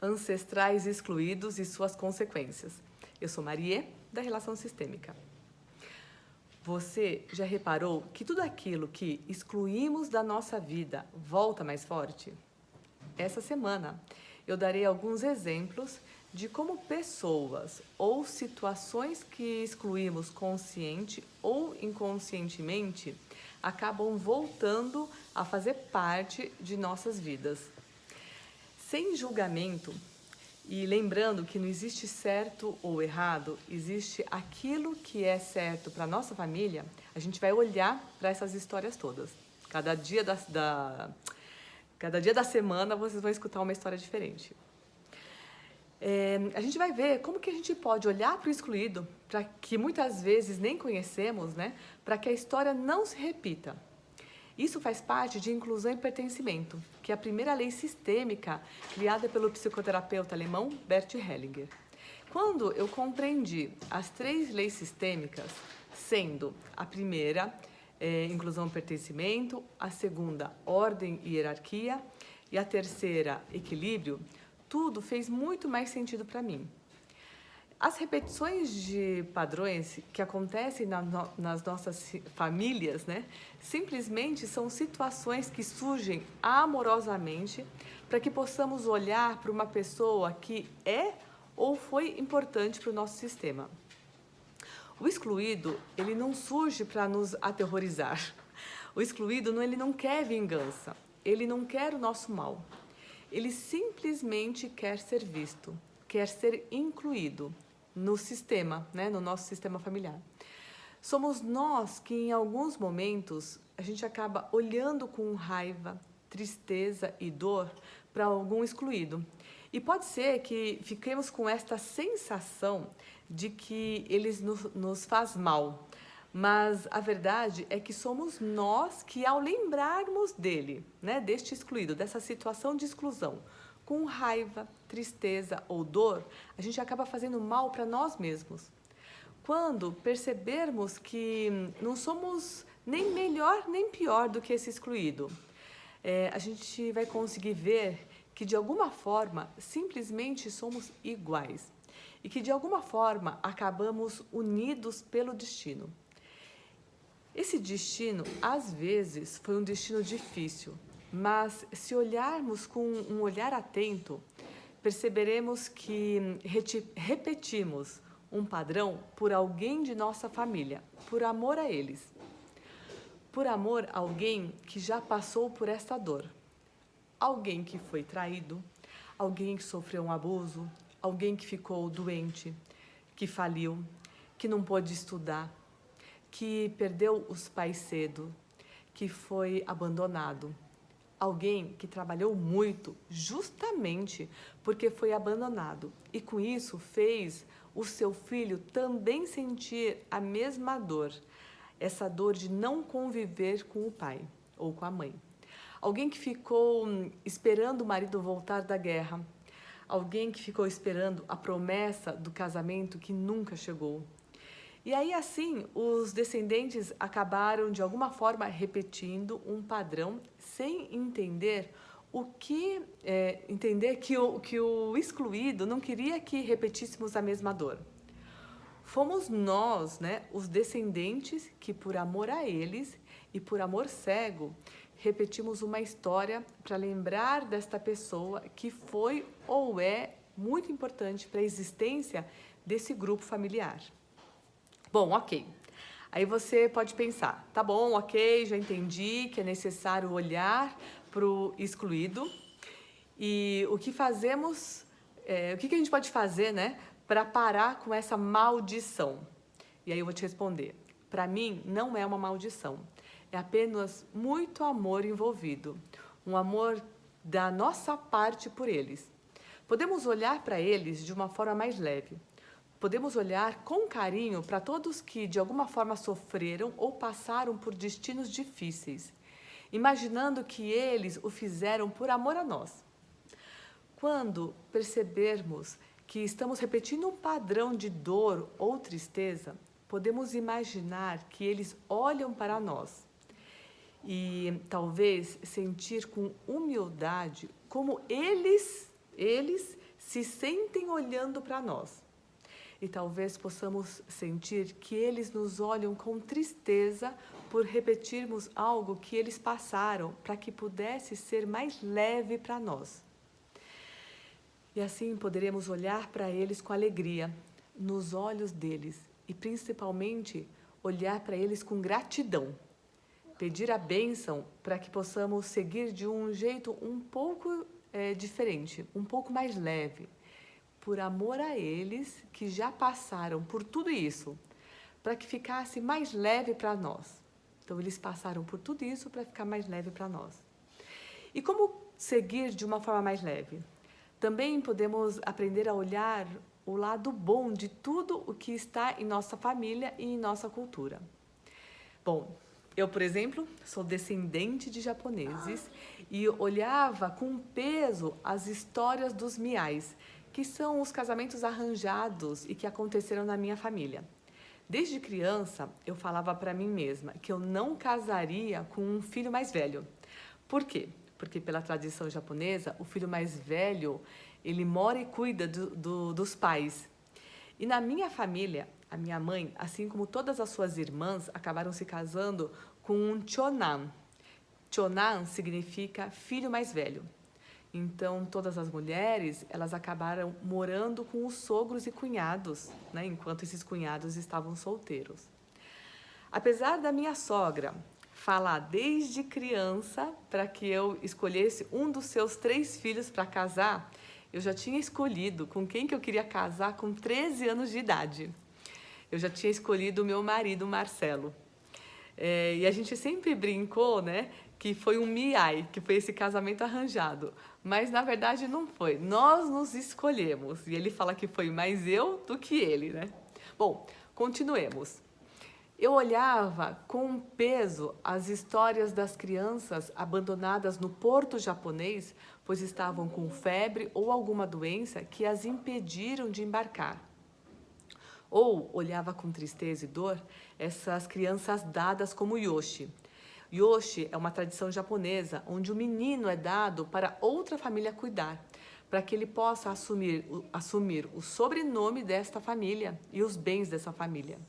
ancestrais excluídos e suas consequências. Eu sou Marie, da Relação Sistêmica. Você já reparou que tudo aquilo que excluímos da nossa vida volta mais forte? Essa semana eu darei alguns exemplos de como pessoas ou situações que excluímos consciente ou inconscientemente acabam voltando a fazer parte de nossas vidas. Sem julgamento, e lembrando que não existe certo ou errado, existe aquilo que é certo para a nossa família, a gente vai olhar para essas histórias todas. Cada dia da semana vocês vão escutar uma história diferente. A gente vai ver como que a gente pode olhar para o excluído, para que muitas vezes nem conhecemos, né, para que a história não se repita. Isso faz parte de inclusão e pertencimento, que é a primeira lei sistêmica criada pelo psicoterapeuta alemão Bert Hellinger. Quando eu compreendi as 3 leis sistêmicas, sendo a primeira, inclusão e pertencimento, a segunda, ordem e hierarquia, e a terceira, equilíbrio, tudo fez muito mais sentido para mim. As repetições de padrões que acontecem nas nossas famílias, né, simplesmente são situações que surgem amorosamente para que possamos olhar para uma pessoa que é ou foi importante para o nosso sistema. O excluído, ele não surge para nos aterrorizar. O excluído, ele não quer vingança, ele não quer o nosso mal. Ele simplesmente quer ser visto, quer ser incluído no sistema, né, no nosso sistema familiar. Somos nós que em alguns momentos a gente acaba olhando com raiva, tristeza e dor para algum excluído. E pode ser que fiquemos com esta sensação de que eles nos faz mal. Mas a verdade é que somos nós que, ao lembrarmos dele, né, deste excluído, dessa situação de exclusão, com raiva, tristeza ou dor, a gente acaba fazendo mal para nós mesmos. Quando percebermos que não somos nem melhor nem pior do que esse excluído, a gente vai conseguir ver que de alguma forma simplesmente somos iguais e que de alguma forma acabamos unidos pelo destino. Esse destino, às vezes, foi um destino difícil, mas se olharmos com um olhar atento, perceberemos que repetimos um padrão por alguém de nossa família, por amor a eles. Por amor a alguém que já passou por esta dor. Alguém que foi traído, alguém que sofreu um abuso, alguém que ficou doente, que faliu, que não pôde estudar, que perdeu os pais cedo, que foi abandonado. Alguém que trabalhou muito justamente porque foi abandonado e com isso fez o seu filho também sentir a mesma dor, essa dor de não conviver com o pai ou com a mãe. Alguém que ficou esperando o marido voltar da guerra, alguém que ficou esperando a promessa do casamento que nunca chegou. E aí, assim, os descendentes acabaram, de alguma forma, repetindo um padrão sem entender que o excluído não queria que repetíssemos a mesma dor. Fomos nós, né, os descendentes, que por amor a eles e por amor cego, repetimos uma história para lembrar desta pessoa que foi ou é muito importante para a existência desse grupo familiar. Bom, ok. Aí você pode pensar, tá bom, ok, já entendi que é necessário olhar para o excluído e o que fazemos, o que a gente pode fazer, né, para parar com essa maldição? E aí eu vou te responder, para mim não é uma maldição, é apenas muito amor envolvido, um amor da nossa parte por eles. Podemos olhar para eles de uma forma mais leve. Podemos olhar com carinho para todos que de alguma forma sofreram ou passaram por destinos difíceis, imaginando que eles o fizeram por amor a nós. Quando percebermos que estamos repetindo um padrão de dor ou tristeza, podemos imaginar que eles olham para nós e talvez sentir com humildade como eles se sentem olhando para nós. E talvez possamos sentir que eles nos olham com tristeza por repetirmos algo que eles passaram para que pudesse ser mais leve para nós. E assim poderemos olhar para eles com alegria, nos olhos deles, e principalmente olhar para eles com gratidão. Pedir a bênção para que possamos seguir de um jeito um pouco diferente, um pouco mais leve, por amor a eles que já passaram por tudo isso, para que ficasse mais leve para nós. Então, eles passaram por tudo isso para ficar mais leve para nós. E como seguir de uma forma mais leve? Também podemos aprender a olhar o lado bom de tudo o que está em nossa família e em nossa cultura. Bom, eu, por exemplo, sou descendente de japoneses e olhava com peso as histórias dos miais, que são os casamentos arranjados e que aconteceram na minha família. Desde criança, eu falava para mim mesma que eu não casaria com um filho mais velho. Por quê? Porque pela tradição japonesa, o filho mais velho, ele mora e cuida dos pais. E na minha família, a minha mãe, assim como todas as suas irmãs, acabaram se casando com um chonan. Chonan significa filho mais velho. Então, todas as mulheres, elas acabaram morando com os sogros e cunhados, né, enquanto esses cunhados estavam solteiros. Apesar da minha sogra falar desde criança para que eu escolhesse um dos seus 3 filhos para casar, eu já tinha escolhido com quem que eu queria casar com 13 anos de idade. Eu já tinha escolhido o meu marido, Marcelo. E a gente sempre brincou, né, que foi um miai, que foi esse casamento arranjado. Mas, na verdade, não foi. Nós nos escolhemos. E ele fala que foi mais eu do que ele, né? Bom, continuemos. Eu olhava com peso as histórias das crianças abandonadas no porto japonês, pois estavam com febre ou alguma doença que as impediram de embarcar. Ou olhava com tristeza e dor essas crianças dadas como yoshi. Yoshi é uma tradição japonesa onde o menino é dado para outra família cuidar, para que ele possa assumir o sobrenome desta família e os bens dessa família.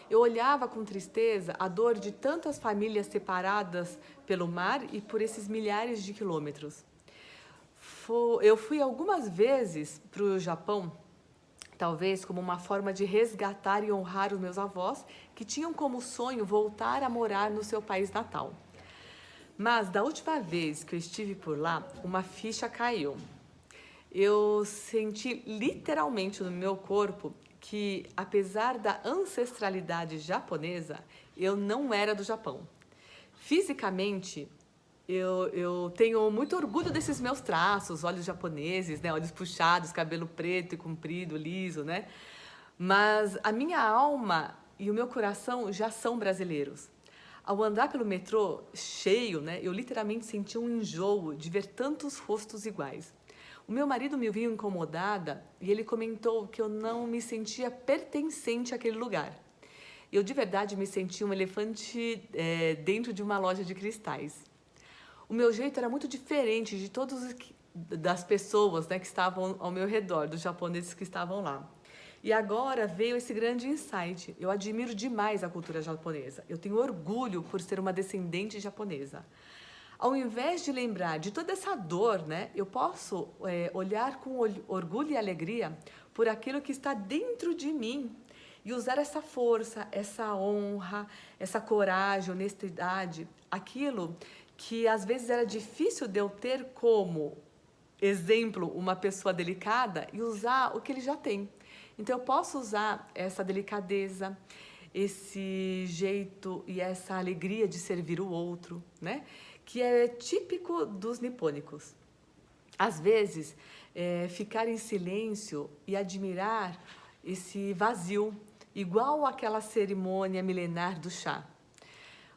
Eu olhava com tristeza a dor de tantas famílias separadas pelo mar e por esses milhares de quilômetros. Eu fui algumas vezes para o Japão, talvez como uma forma de resgatar e honrar os meus avós, que tinham como sonho voltar a morar no seu país natal. Mas da última vez que eu estive por lá, uma ficha caiu. Eu senti literalmente no meu corpo que, apesar da ancestralidade japonesa, eu não era do Japão. Fisicamente, eu tenho muito orgulho desses meus traços, olhos japoneses, né? Olhos puxados, cabelo preto e comprido, liso, né? Mas a minha alma e o meu coração já são brasileiros. Ao andar pelo metrô cheio, né, eu literalmente senti um enjoo de ver tantos rostos iguais. O meu marido me viu incomodada e ele comentou que eu não me sentia pertencente àquele lugar. Eu de verdade me senti um elefante dentro de uma loja de cristais. O meu jeito era muito diferente de todas das pessoas, né, que estavam ao meu redor, dos japoneses que estavam lá. E agora veio esse grande insight. Eu admiro demais a cultura japonesa. Eu tenho orgulho por ser uma descendente japonesa. Ao invés de lembrar de toda essa dor, né, eu posso olhar com orgulho e alegria por aquilo que está dentro de mim e usar essa força, essa honra, essa coragem, honestidade, aquilo que às vezes era difícil de eu ter como exemplo uma pessoa delicada e usar o que ele já tem. Então eu posso usar essa delicadeza, esse jeito e essa alegria de servir o outro, né? Que é típico dos nipônicos. Às vezes, ficar em silêncio e admirar esse vazio, igual àquela cerimônia milenar do chá.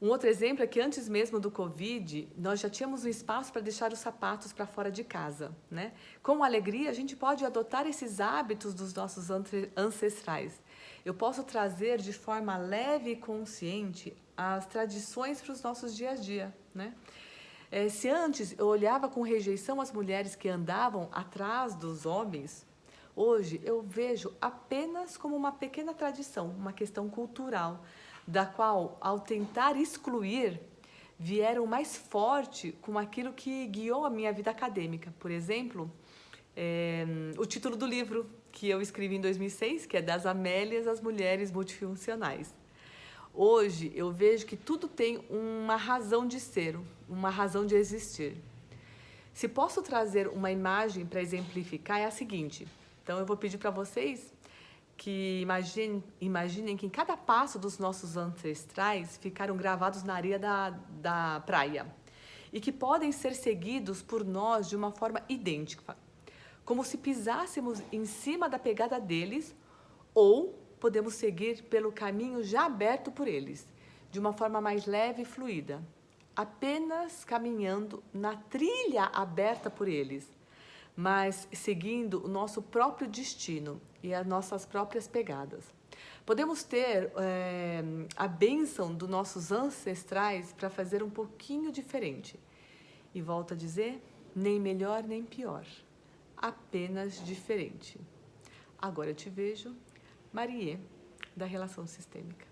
Um outro exemplo é que antes mesmo do Covid, nós já tínhamos um espaço para deixar os sapatos para fora de casa, né? Com alegria, a gente pode adotar esses hábitos dos nossos ancestrais. Eu posso trazer de forma leve e consciente as tradições para os nossos dia a dia, né? Se antes eu olhava com rejeição as mulheres que andavam atrás dos homens, hoje eu vejo apenas como uma pequena tradição, uma questão cultural, da qual, ao tentar excluir, vieram mais forte com aquilo que guiou a minha vida acadêmica. Por exemplo, o título do livro que eu escrevi em 2006, que é Das Amélias às Mulheres Multifuncionais. Hoje eu vejo que tudo tem uma razão de ser, uma razão de existir. Se posso trazer uma imagem para exemplificar, é a seguinte. Então eu vou pedir para vocês que imaginem que em cada passo dos nossos ancestrais ficaram gravados na areia da praia e que podem ser seguidos por nós de uma forma idêntica, como se pisássemos em cima da pegada deles, ou podemos seguir pelo caminho já aberto por eles, de uma forma mais leve e fluida, apenas caminhando na trilha aberta por eles, mas seguindo o nosso próprio destino e as nossas próprias pegadas. Podemos ter a bênção dos nossos ancestrais para fazer um pouquinho diferente. E volto a dizer, nem melhor nem pior, apenas diferente. Agora eu te vejo, Marie, da Relação Sistêmica.